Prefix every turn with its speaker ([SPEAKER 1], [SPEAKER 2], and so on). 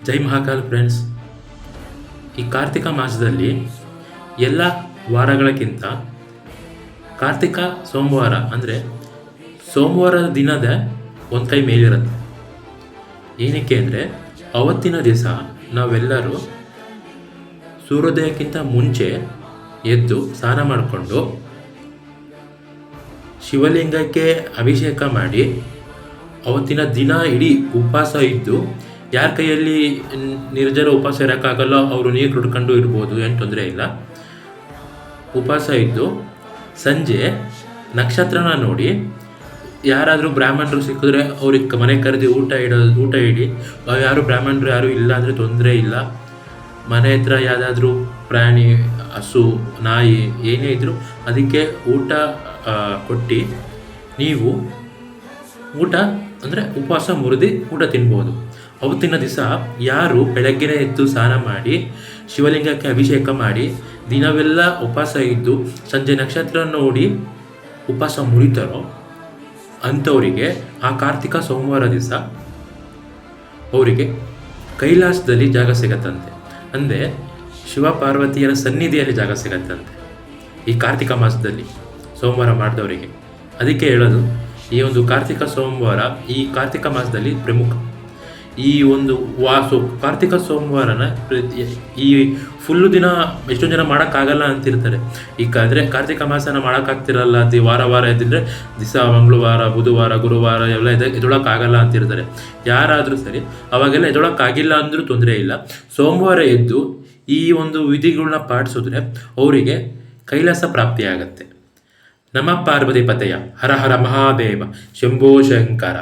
[SPEAKER 1] ಜೈ Mahakal friends. ಈ ಕಾರ್ತಿಕ ಮಾಸದಲ್ಲಿ ಎಲ್ಲ ವಾರಗಳಕ್ಕಿಂತ ಕಾರ್ತಿಕ ಸೋಮವಾರ ಅಂದರೆ ಸೋಮವಾರದ ದಿನದ ಒಂದು ಕೈ ಮೇಲಿರುತ್ತೆ. ಏನಕ್ಕೆ ಅಂದರೆ ಅವತ್ತಿನ ದಿವಸ ನಾವೆಲ್ಲರೂ ಸೂರ್ಯೋದಯಕ್ಕಿಂತ ಮುಂಚೆ ಎದ್ದು ಸ್ನಾನ ಮಾಡಿಕೊಂಡು ಶಿವಲಿಂಗಕ್ಕೆ ಅಭಿಷೇಕ ಮಾಡಿ ಅವತ್ತಿನ ದಿನ ಇಡೀ ಉಪವಾಸ ಇದ್ದು, ಯಾರ ಕೈಯಲ್ಲಿ ನಿರ್ಜಲ ಉಪವಾಸ ಇರೋಕ್ಕಾಗಲ್ಲ ಅವರು ನೀರು ಕುಡ್ಕೊಂಡು ಇರ್ಬೋದು, ಏನು ತೊಂದರೆ ಇಲ್ಲ. ಉಪವಾಸ ಇದ್ದು ಸಂಜೆ ನಕ್ಷತ್ರನ ನೋಡಿ ಯಾರಾದರೂ ಬ್ರಾಹ್ಮಣರು ಸಿಕ್ಕಿದ್ರೆ ಅವ್ರಿಗೆ ಮನೆ ಕರೆದು ಊಟ ಇಡಿ. ಯಾರು ಬ್ರಾಹ್ಮಣರು ಯಾರು ಇಲ್ಲ ಅಂದರೆ ತೊಂದರೆ ಇಲ್ಲ. ಮನೆ ಹತ್ರ ಯಾವುದಾದ್ರೂ ಪ್ರಾಣಿ, ಹಸು, ನಾಯಿ ಏನೇ ಇದ್ದರೂ ಅದಕ್ಕೆ ಊಟ ಕೊಟ್ಟು ನೀವು ಊಟ ಅಂದರೆ ಉಪವಾಸ ಮುರಿದು ಊಟ ತಿನ್ಬೋದು. ಅವತ್ತಿನ ದಿವಸ ಯಾರು ಬೆಳಗ್ಗೆನೇ ಎದ್ದು ಸ್ನಾನ ಮಾಡಿ ಶಿವಲಿಂಗಕ್ಕೆ ಅಭಿಷೇಕ ಮಾಡಿ ದಿನವೆಲ್ಲ ಉಪವಾಸ ಇದ್ದು ಸಂಜೆ ನಕ್ಷತ್ರ ನೋಡಿ ಉಪವಾಸ ಮುರಿತಾರೋ ಅಂಥವರಿಗೆ ಆ ಕಾರ್ತಿಕ ಸೋಮವಾರ ದಿವಸ ಅವರಿಗೆ ಕೈಲಾಸದಲ್ಲಿ ಜಾಗ ಸಿಗತ್ತಂತೆ. ಅಂದರೆ ಶಿವ ಪಾರ್ವತಿಯರ ಸನ್ನಿಧಿಯಲ್ಲಿ ಜಾಗ ಸಿಗತ್ತಂತೆ ಈ ಕಾರ್ತಿಕ ಮಾಸದಲ್ಲಿ ಸೋಮವಾರ ಮಾಡಿದವರಿಗೆ. ಅದಕ್ಕೆ ಹೇಳೋದು, ಈ ಒಂದು ಕಾರ್ತಿಕ ಸೋಮವಾರ ಈ ಕಾರ್ತಿಕ ಮಾಸದಲ್ಲಿ ಪ್ರಮುಖ. ಈ ಒಂದು ಕಾರ್ತಿಕ ಸೋಮವಾರನ ಈ ಫುಲ್ಲು ದಿನ ಎಷ್ಟೊಂದು ಜನ ಮಾಡೋಕ್ಕಾಗಲ್ಲ ಅಂತಿರ್ತಾರೆ. ಅಂದರೆ ಕಾರ್ತಿಕ ಮಾಸನ ಮಾಡೋಕ್ಕಾಗ್ತಿರಲ್ಲ, ವಾರ ಇದ್ದಿದ್ರೆ ದಿವಸ ಮಂಗಳವಾರ, ಬುಧವಾರ, ಗುರುವಾರ ಎಲ್ಲ ಎದೊಳಕ್ಕಾಗಲ್ಲ ಅಂತಿರ್ತಾರೆ. ಯಾರಾದರೂ ಸರಿ ಅವಾಗೆಲ್ಲ ಎದೊಳಕ್ಕಾಗಿಲ್ಲ ಅಂದರೂ ತೊಂದರೆ ಇಲ್ಲ. ಸೋಮವಾರ ಎದ್ದು ಈ ಒಂದು ವಿಧಿಗಳನ್ನ ಪಾಲಿಸಿದ್ರೆ ಅವರಿಗೆ ಕೈಲಾಸ ಪ್ರಾಪ್ತಿಯಾಗತ್ತೆ. ನಮ ಪಾರ್ವತಿ ಪತಯ ಹರ ಹರ ಮಹಾದೇವ ಶಂಭೋ ಶಂಕರ.